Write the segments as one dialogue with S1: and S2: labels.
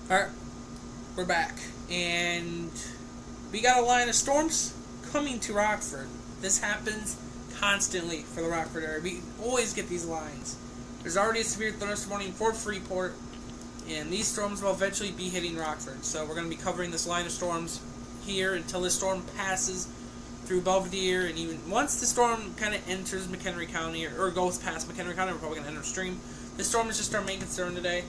S1: Alright, we're back, and we got a line of storms coming to Rockford. This happens constantly for the Rockford area. We always get these lines. There's already a severe thunderstorm warning for Freeport, and these storms will eventually be hitting Rockford. So we're going to be covering this line of storms here until this storm passes through Belvedere, and even once the storm kind of enters McHenry County, or goes past McHenry County, we're probably going to enter stream. This storm is just our main concern today.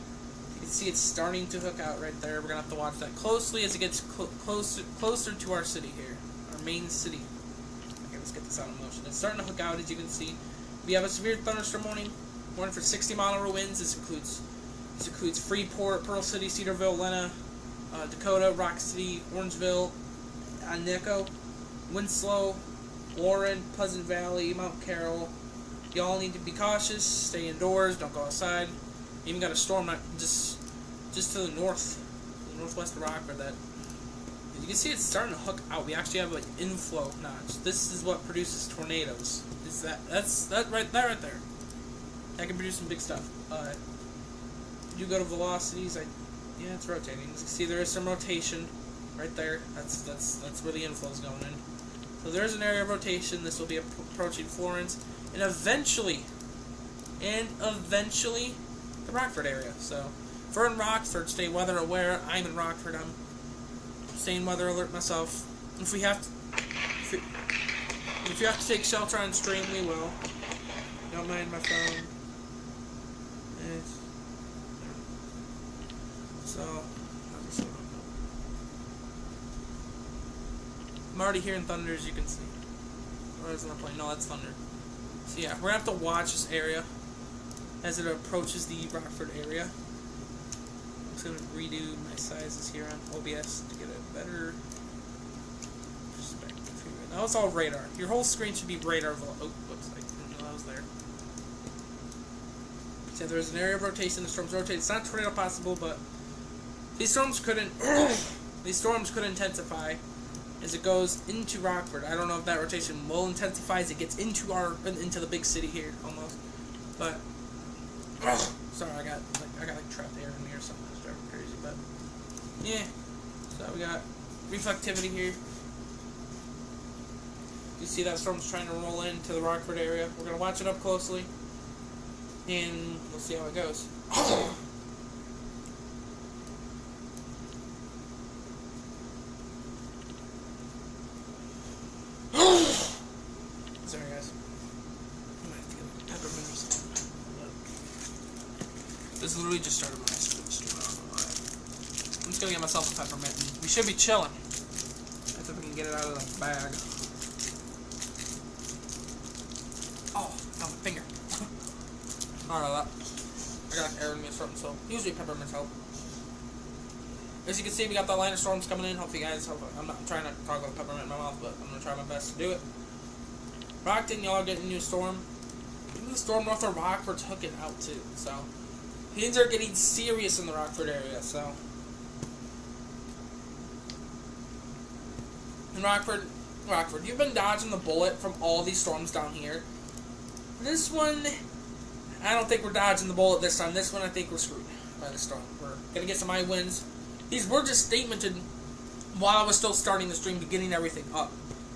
S1: You can see it's starting to hook out right there. We're going to have to watch that closely as it gets closer to our city here, our main city. Okay, let's get this out of motion. It's starting to hook out, as you can see. We have a severe thunderstorm warning for 60-mile-an-hour winds. This includes Freeport, Pearl City, Cedarville, Lena, Dakota, Rock City, Orangeville, Onico, Winslow, Warren, Pleasant Valley, Mount Carroll. Y'all need to be cautious. Stay indoors. Don't go outside. Even got a storm just to the northwest of Rockford. That you can see it's starting to hook out. We actually have like inflow notch. This is what produces tornadoes. That right there? That can produce some big stuff. You go to velocities. Yeah, it's rotating. You can see there is some rotation right there. That's where the inflow is going in. So there's an area of rotation. This will be approaching Florence, and eventually the Rockford area. So if we're in Rockford, stay weather aware. I'm in Rockford. I'm staying weather alert myself. If you have to take shelter on stream, we will. Don't mind my phone. I'm already hearing thunder, as you can see. Or is it not playing? No, that's thunder. So yeah, we're going to have to watch this area as it approaches the Rockford area. I'm just going to redo my sizes here on OBS to get a better perspective here. Now it's all radar. Your whole screen should be radar. Oh, whoops, I didn't know that was there. So there's an area of rotation. The storm's rotating. It's not tornado possible, but these storms could intensify as it goes into Rockford. I don't know if that rotation will intensify as it gets into the big city here almost. But sorry, I got trapped air in me or something. That's driving me crazy. But yeah, so we got reflectivity here. You see that storm's trying to roll into the Rockford area. We're gonna watch it up closely, and we'll see how it goes. Sorry guys. I might have to get a peppermint or something. This literally just started when I started the stream. I don't know why. I'm just gonna get myself a peppermint. And we should be chilling. I think we can get it out of the bag. Oh, my finger. Alright, I got air in me or something, so usually peppermints help. As you can see, we got the line of storms coming in. Hopefully, you guys help. I'm not trying to talk with peppermint in my mouth, but I'm gonna try my best to do it. Rockton, y'all getting a new storm. Even the storm north of Rockford's hooking out too. So things are getting serious in the Rockford area. So in Rockford, you've been dodging the bullet from all these storms down here. This one, I don't think we're dodging the bullet this time. This one, I think we're screwed by the storm. We're gonna get some high winds. These were just statemented while I was still starting the stream, beginning everything up.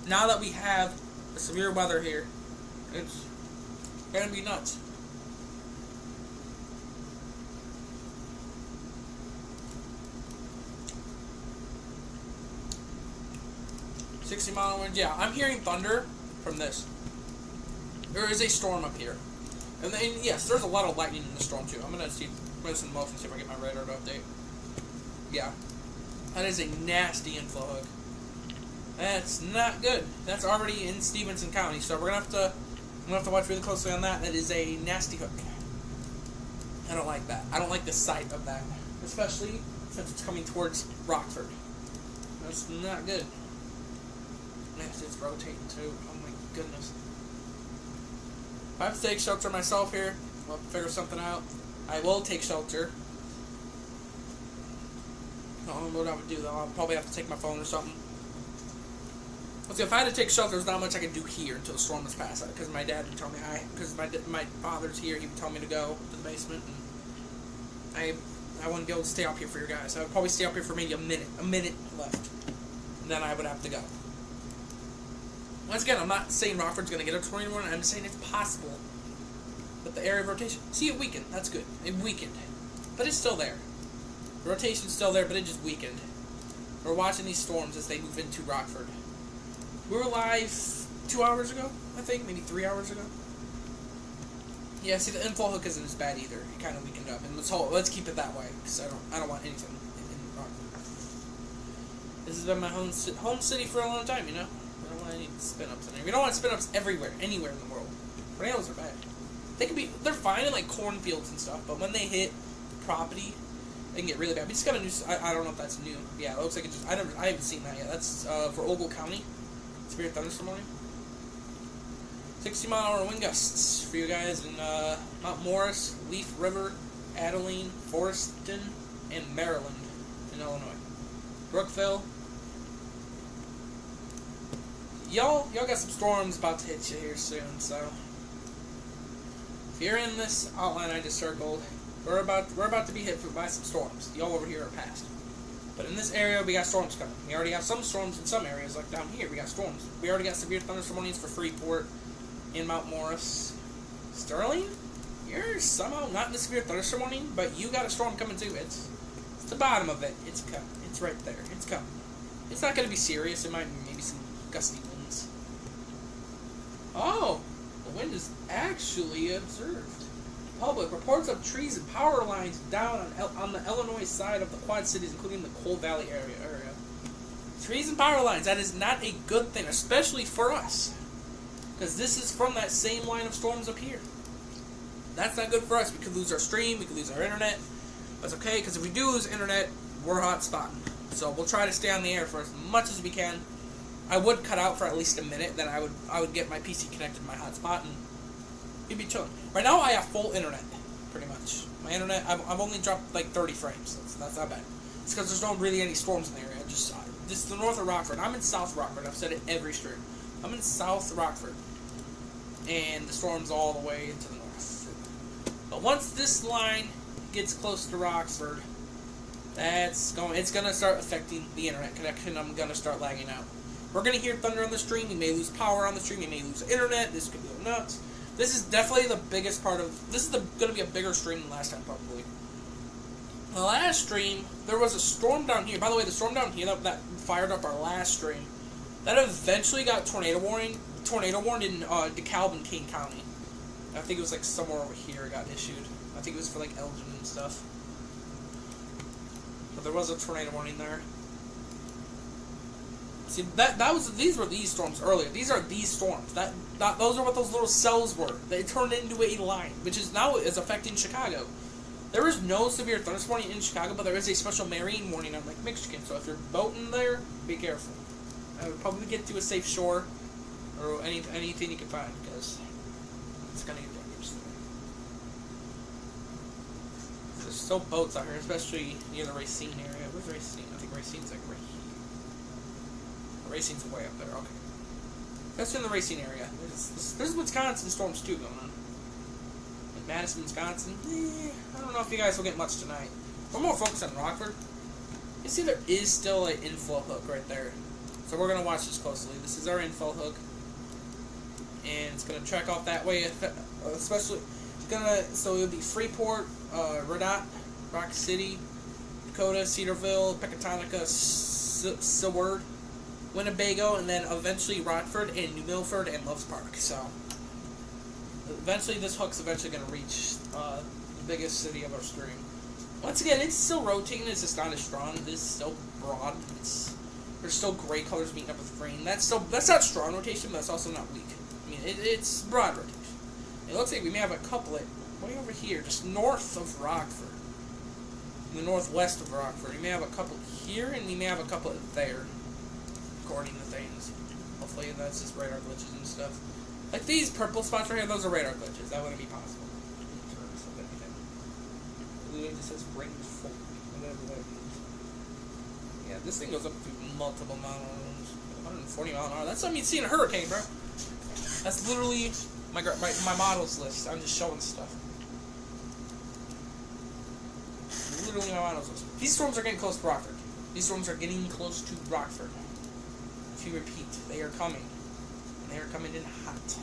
S1: Now that we have the severe weather here, it's gonna be nuts. $60-mile winds. Yeah, I'm hearing thunder from this. There is a storm up here, and yes, there's a lot of lightning in the storm too. I'm gonna listen to motion, see if I get my radar to update. Yeah, that is a nasty inflow hook. That's not good. That's already in Stevenson County, so we're gonna have to watch really closely on that. That is a nasty hook. I don't like that. I don't like the sight of that, especially since it's coming towards Rockford. That's not good. Yes, it's rotating too. Oh my goodness. If I have to take shelter myself here, I'll figure something out. I will take shelter. I don't know what I would do though. I'll probably have to take my phone or something. Okay, if I had to take shelter, there's not much I can do here until the storm is past. Because my dad would tell me, because my father's here, he would tell me to go to the basement. And I wouldn't be able to stay up here for you guys. I would probably stay up here for maybe a minute left. And then I would have to go. Once again, I'm not saying Rockford's going to get a tornado warning. I'm saying it's possible. But the area of rotation, see, it weakened. That's good. It weakened. But it's still there. The rotation's still there, but it just weakened. We're watching these storms as they move into Rockford. We were live 2 hours ago, I think, maybe 3 hours ago. Yeah, see, the inflow hook isn't as bad either. It kind of weakened up, and let's keep it that way because I don't want anything in Rockford. This has been my home city for a long time, you know. I don't want any spin-ups in there. We don't want spin-ups everywhere, anywhere in the world. Tornadoes are bad. They're fine in like cornfields and stuff, but when they hit property, they can get really bad. We just got a new. I don't know if that's new. Yeah, it looks like it just. I haven't seen that yet. That's for Ogle County. Severe thunderstorm warning. 60-mile-an-hour wind gusts for you guys in Mount Morris, Leaf River, Adeline, Foreston, and Maryland in Illinois. Brookville. Y'all got some storms about to hit you here soon, so if you're in this outline I just circled, we're about to be hit by some storms. Y'all over here are past. But in this area, we got storms coming. We already have some storms in some areas, like down here, we got storms. We already got severe thunderstorm warnings for Freeport, in Mount Morris. Sterling, you're somehow not in the severe thunderstorm warning, but you got a storm coming too. It's the bottom of it. It's coming. It's right there. It's coming. It's not going to be serious. It might be maybe some gusty winds. Oh, the wind is actually observed. Public reports of trees and power lines down on the Illinois side of the Quad Cities, including the Coal Valley area. Trees and power lines. That is not a good thing, especially for us. Because this is from that same line of storms up here. That's not good for us. We could lose our stream. We could lose our internet. That's okay, because if we do lose internet, we're hot spotting. So we'll try to stay on the air for as much as we can. I would cut out for at least a minute. Then I would get my PC connected to my hotspot and you'd be chilling. Right now, I have full internet, pretty much. My internet, I've only dropped like 30 frames. That's not bad. It's because there's not really any storms in the area. Just the north of Rockford. I'm in South Rockford. I've said it every stream. I'm in South Rockford. And the storm's all the way to the north. But once this line gets close to Rockford, it's gonna start affecting the internet connection. I'm gonna start lagging out. We're gonna hear thunder on the stream. We may lose power on the stream. We may lose internet. This could go nuts. This is definitely the biggest part of. This is gonna be a bigger stream than last time, probably. The last stream, there was a storm down here. By the way, the storm down here that fired up our last stream, that eventually got tornado warned in DeKalb and Kane County. I think it was like somewhere over here it got issued. I think it was for like Elgin and stuff. But there was a tornado warning there. See, these were these storms earlier. These are these storms. Those are what those little cells were. They turned into a line, which is now is affecting Chicago. There is no severe thunderstorm warning in Chicago, but there is a special marine warning on Lake Michigan. So if you're boating there, be careful. I would probably get to a safe shore or anything you can find because it's gonna get dangerous there. There's still boats out here, especially near the Racine area. Where's Racine? I think Racine's like right here. Racine's way up there. Okay, that's in the Racine area. There's Wisconsin storms too going on. In Madison, Wisconsin. I don't know if you guys will get much tonight. We're more focused on Rockford. You see, there is still an inflow hook right there. So we're gonna watch this closely. This is our inflow hook, and it's gonna track off that way. Especially, so it'll be Freeport, Redot, Rock City, Dakota, Cedarville, Pecatonica, Seward, Winnebago, and then eventually Rockford and New Milford and Loves Park. So eventually, this hook's eventually gonna reach the biggest city of our stream. Once again, it's still rotating. It's just not as strong. It is still broad. There's still gray colors meeting up with green. That's not strong rotation, but it's also not weak. I mean, it's broad rotation. It looks like we may have a couplet way over here, just north of Rockford, in the northwest of Rockford. We may have a couple here, and we may have a couplet there, according to things. Hopefully, that's just radar glitches and stuff. Like these purple spots right here, those are radar glitches. That wouldn't be possible. It just says range 4, whatever that means. Yeah, this thing goes up to multiple miles, 140 mile an hour. That's what I mean seeing a hurricane, bro. That's literally my models list. I'm just showing stuff. literally my mind was. These storms are getting close to Rockford. These storms are getting close to Rockford. To repeat, they are coming. And they are coming in hot.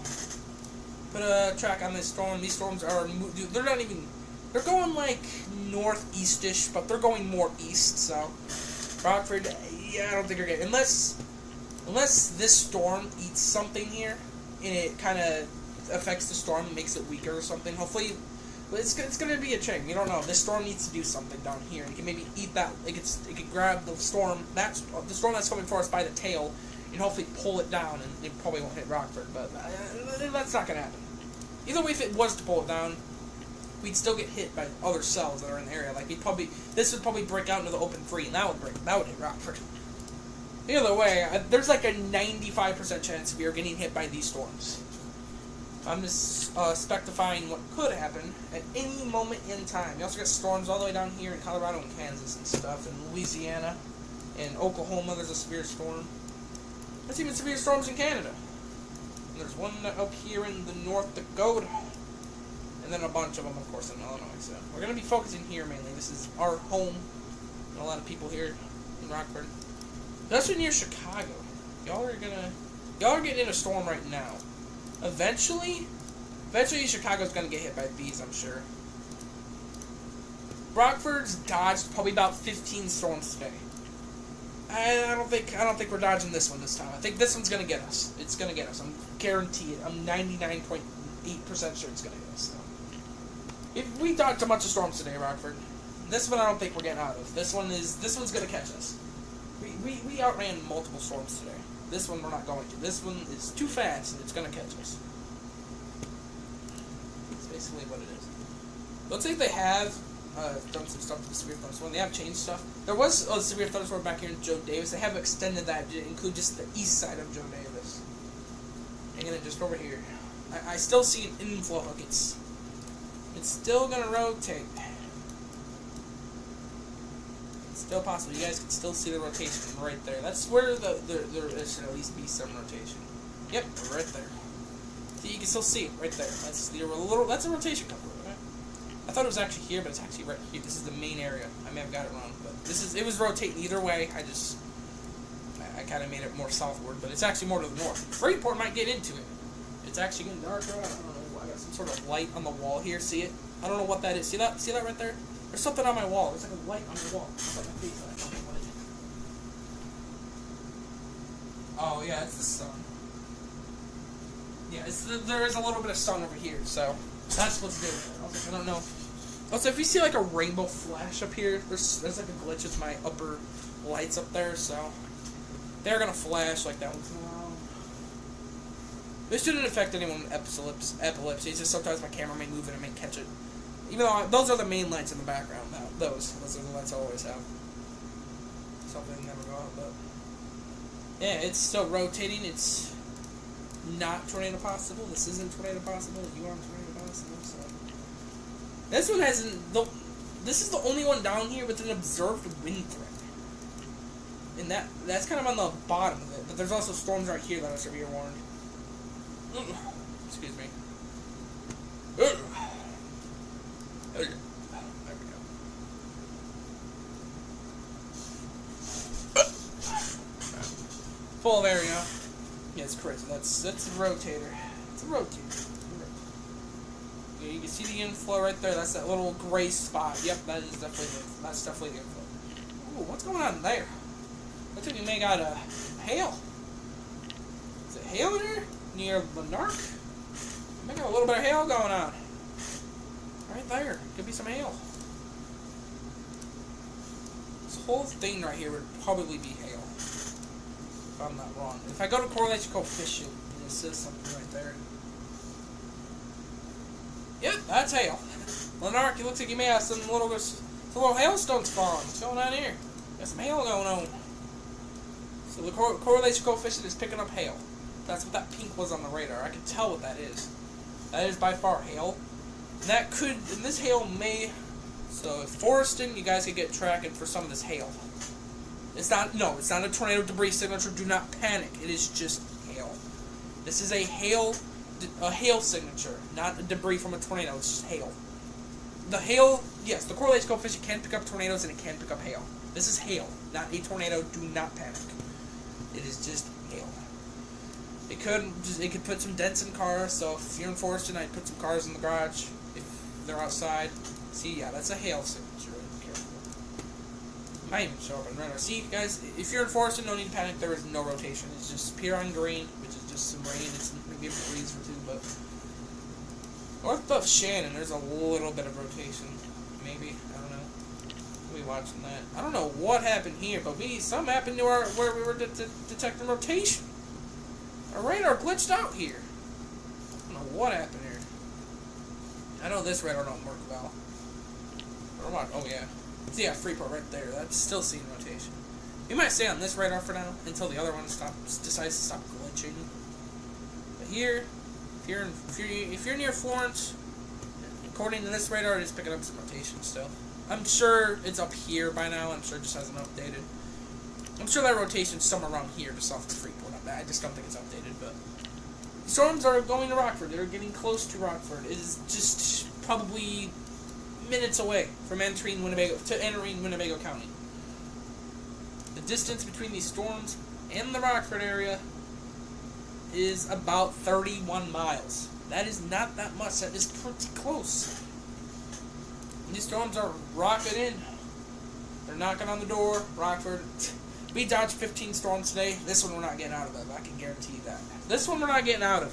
S1: Put a track on this storm. These storms are, they're not even, they're going like northeast-ish, but they're going more east, so Rockford, yeah, I don't think you're getting, unless this storm eats something here, and it kind of affects the storm and makes it weaker or something. Hopefully, it's going to be a chain. We don't know. This storm needs to do something down here. It can maybe eat that. It could grab the storm that's coming for us by the tail, and hopefully pull it down. And it probably won't hit Rockford, but that's not going to happen. Either way, if it was to pull it down, we'd still get hit by other cells that are in the area. Like this would probably break out into the open free, and that would hit Rockford. Either way, there's like a 95% chance we are getting hit by these storms. I'm just specifying what could happen at any moment in time. You also got storms all the way down here in Colorado and Kansas and stuff, and Louisiana, and Oklahoma. There's a severe storm. There's even severe storms in Canada. And there's one up here in the North Dakota, and then a bunch of them, of course, in Illinois. So we're gonna be focusing here mainly. This is our home, and a lot of people here in Rockford. Especially near Chicago. Y'all are getting in a storm right now. Eventually Chicago's gonna get hit by bees, I'm sure. Rockford's dodged probably about 15 storms today. I don't think we're dodging this one this time. I think this one's gonna get us. It's gonna get us. I'm guaranteed. I'm 99.8% sure it's gonna get us. So. If we dodged a bunch of storms today, Rockford, this one I don't think we're getting out of. This one's gonna catch us. We outran multiple storms today. This one we're not going to. This one is too fast and it's going to catch us. That's basically what it is. Looks like they have done some stuff to the severe thunderstorm. They have changed stuff. There was a severe thunderstorm back here in Joe Davis. They have extended that to include just the east side of Joe Davis. And then just over here. I still see an inflow hook. It's still going to rotate. Still possible. You guys can still see the rotation right there. That's where there should at least be some rotation. Yep, right there. See, you can still see it right there. That's a rotation cover. Okay? I thought it was actually here, but it's actually right here. This is the main area. I may have got it wrong, but it was rotating either way. I kind of made it more southward, but it's actually more to the north. Freeport might get into it. It's actually getting darker. I don't know. I got some sort of light on the wall here. See it? I don't know what that is. See that? See that right there? There's something on my wall. There's like a light on the wall. It's like my face. I don't know what it is. Oh yeah, it's the sun. Yeah, there is a little bit of sun over here, so that's what's doing it. I don't know. Also, if you see like a rainbow flash up here, there's like a glitch with my upper lights up there, so they're gonna flash like that once in a while. This shouldn't affect anyone with epilepsy. It's just sometimes my camera may move and it may catch it. Even though those are the main lights in the background. Those are the lights I always have. Something never go out, but yeah, it's still rotating. It's not tornado possible. This isn't tornado possible. You aren't tornado possible. So this one hasn't. This is the only one down here with an observed wind threat, and that's kind of on the bottom of it. But there's also storms right here that are severe warned. Excuse me. There we go. Full of air, you know? Yeah, it's crazy. That's a rotator. It's a rotator. Yeah, you can see the inflow right there. That's that little gray spot. Yep, that's definitely the inflow. Ooh, what's going on there? Looks like we may got a hail. Is it hail in here? Near Lanark? We may got a little bit of hail going on. Right there. Could be some hail. This whole thing right here would probably be hail. If I'm not wrong. If I go to correlation coefficient, it says something right there. Yep, that's hail. Lanark, it looks like you may have some little hailstones falling. What's going on here? Got some hail going on. So the correlation coefficient is picking up hail. That's what that pink was on the radar. I can tell what that is. That is by far hail. And this hail may, so if Foreston, you guys could get tracking for some of this hail. It's not a tornado debris signature. Do not panic. It is just hail. This is a hail signature, not a debris from a tornado. It's just hail. The hail, yes, the correlation coefficient can pick up tornadoes and it can pick up hail. This is hail, not a tornado. Do not panic. It is just hail. It could put some dents in cars. So if you're in Forston, I'd put some cars in the garage if they're outside. See, yeah, that's a hail signature. Be careful. Might even show up on radar. See, guys, if you're in Forston, no need to panic. There is no rotation. It's just pure on green, which is just some rain. It's maybe a breeze or two, but north of Shannon, there's a little bit of rotation. Maybe, I don't know. We'll be watching that. I don't know what happened here, but something happened to where we were detecting rotation. Our radar glitched out here. I don't know what happened here. I know this radar don't work well. Oh yeah. See, yeah, Freeport right there. That's still seeing rotation. We might stay on this radar for now until the other one decides to stop glitching. But here, if you're near Florence, according to this radar, it is picking up some rotation still. I'm sure it's up here by now. I'm sure it just hasn't updated. I'm sure that rotation's somewhere around here, just off the Freeport. I just don't think it's updated, but storms are going to Rockford. They're getting close to Rockford. It is just probably minutes away from entering Winnebago County. The distance between these storms and the Rockford area is about 31 miles. That is not that much. That is pretty close. These storms are rocking in. They're knocking on the door. Rockford. We dodged 15 storms today. This one we're not getting out of it. I can guarantee you that. This one we're not getting out of.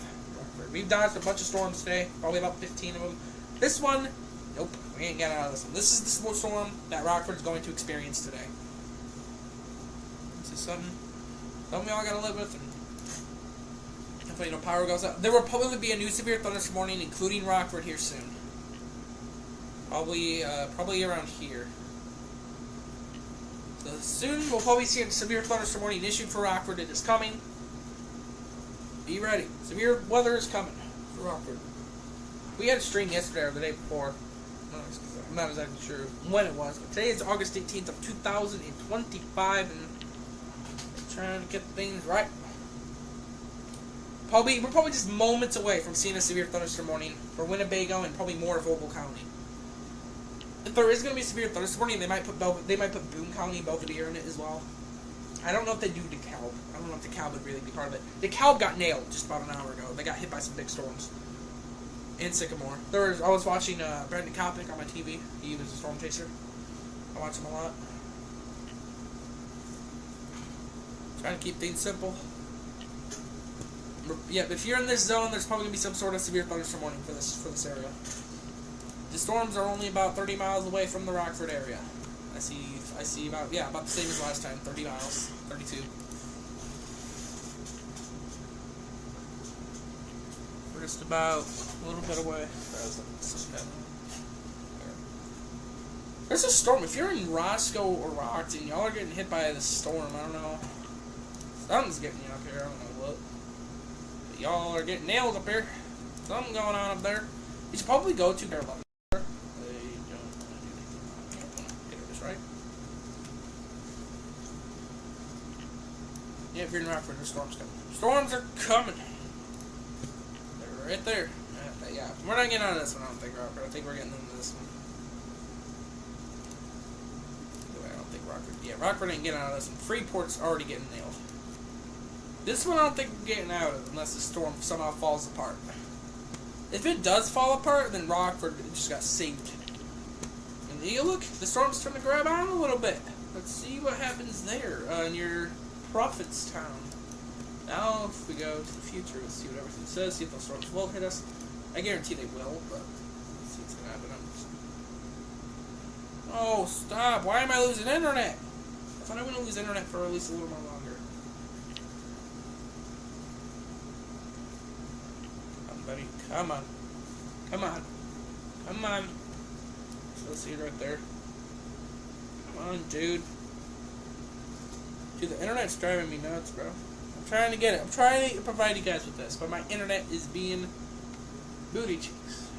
S1: We've dodged a bunch of storms today. Probably about 15 of them. This one, nope. We ain't getting out of this one. This is the storm that Rockford's going to experience today. This is something we all gotta live with. And hopefully no power goes out. There will probably be a new severe thunderstorm warning, including Rockford, here soon. Probably around here. So soon we'll probably see a severe thunderstorm warning issued for Rockford. It is coming. Be ready. Severe weather is coming for Rockford. We had a stream yesterday or the day before. I'm not exactly sure when it was, but today is August 18th of 2025, and we're trying to get things right. We're probably just moments away from seeing a severe thunderstorm warning for Winnebago and probably more of Ogle County. If there is going to be a severe thunderstorm warning, they might put Boone County and Belvedere in it as well. I don't know if they do DeKalb. I don't know if DeKalb would really be part of it. DeKalb got nailed just about an hour ago. They got hit by some big storms. And Sycamore. I was watching Brandon Kopnick on my TV. He was a storm chaser. I watch him a lot. Trying to keep things simple. Yeah, if you're in this zone, there's probably going to be some sort of severe thunderstorm warning for this area. The storms are only about 30 miles away from the Rockford area. I see about the same as last time, 30 miles, 32. We're just about a little bit away. There's a storm. If you're in Roscoe or Rockton, y'all are getting hit by this storm. I don't know. Something's getting you up here. I don't know what. But y'all are getting nailed up here. Something going on up there. You should probably go to their level. Yeah, if you're in Rockford, the storm's coming. Storms are coming. They're right there. Yeah, we're not getting out of this one, I don't think, Rockford. I think we're getting into this one. I don't think Rockford... Yeah, Rockford ain't getting out of this one. Freeport's already getting nailed. This one I don't think we're getting out of unless the storm somehow falls apart. If it does fall apart, then Rockford just got saved. And you look, the storm's trying to grab on a little bit. Let's see what happens there in your... Prophetstown. Now, if we go to the future, let's see what everything says, see if those storms will hit us. I guarantee they will, but let's see what's going to happen. Oh, stop. Why am I losing internet? I thought I wouldn't lose internet for at least a little more longer. Come on, buddy. Come on. Come on. Come on. So let's see it right there. Come on, dude. Dude, the internet's driving me nuts, bro. I'm trying to get it. I'm trying to provide you guys with this, but my internet is being booty cheeks.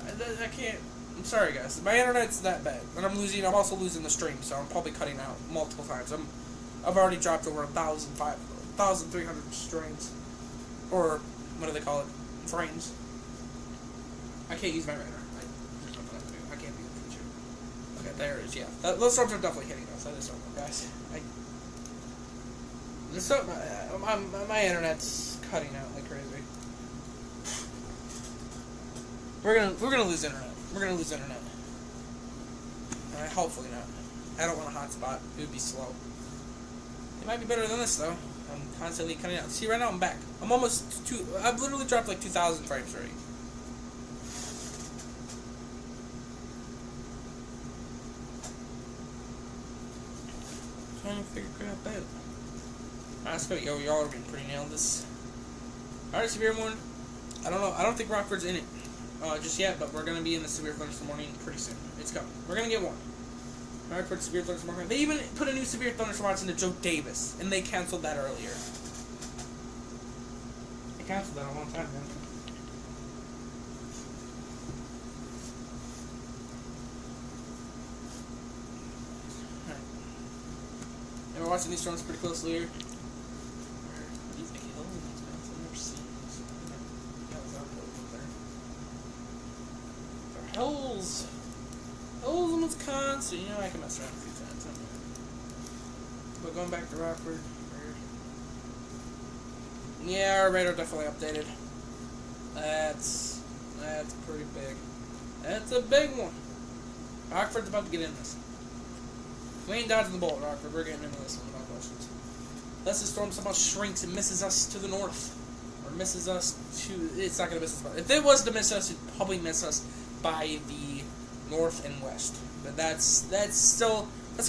S1: I can't. I'm sorry, guys. My internet's that bad, and I'm also losing the stream, so I'm probably cutting out multiple times. I've already dropped over 1,300 streams, or what do they call it? Frames. I can't use my radar. There it is, yeah. Those storms are definitely hitting us. I just don't know, guys. My internet's cutting out like crazy. We're gonna lose internet. We're gonna lose internet. Alright, hopefully not. I don't want a hotspot. It would be slow. It might be better than this though. I'm constantly cutting out. See, right now I'm back. I'm almost I've literally dropped like 2,000 frames already. Trying to figure crap out. Let's go. Yo, y'all are getting pretty nailed this. Alright, severe one. I don't know. I don't think Rockford's in it just yet, but we're gonna be in the severe thunderstorm warning pretty soon. It's coming. We're gonna get one. Rockford severe thunderstorm warning. They even put a new severe thunderstorm watch into Joe Davis, and they canceled that earlier. They canceled that a long time ago. Alright. And we're watching these storms pretty closely here. Hills in Wisconsin. You know, I can mess around a few times. But going back to Rockford. Yeah, our radar definitely updated. That's pretty big. That's a big one. Rockford's about to get in this. We ain't dodging the bullet, Rockford. We're getting into this one without questions. Unless the storm somehow shrinks and misses us to the north. Or misses us to... It's not going to miss us. If it was to miss us, it'd probably miss us by the north and west, but that's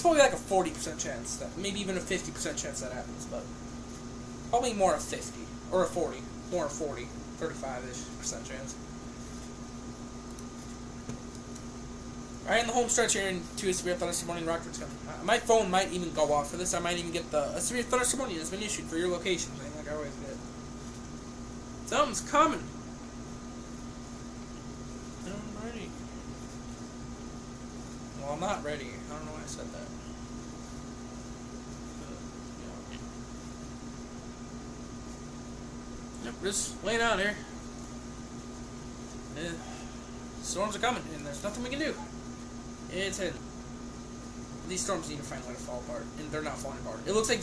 S1: probably like a 40% chance, that maybe even a 50% chance that happens, but probably more a 50 or a 40, more a 40, 35-ish% chance. Alright, in the home stretch here into a severe thunderstorm warning, Rockford's coming. My phone might even go off for this. I might even get a severe thunderstorm warning that's been issued for your location, like I always get. Something's coming. Well, I'm not ready. I don't know why I said that. But, yep, just laying out here. Storms are coming, and there's nothing we can do. It's hidden. These storms need to find a way to fall apart, and they're not falling apart. It looks like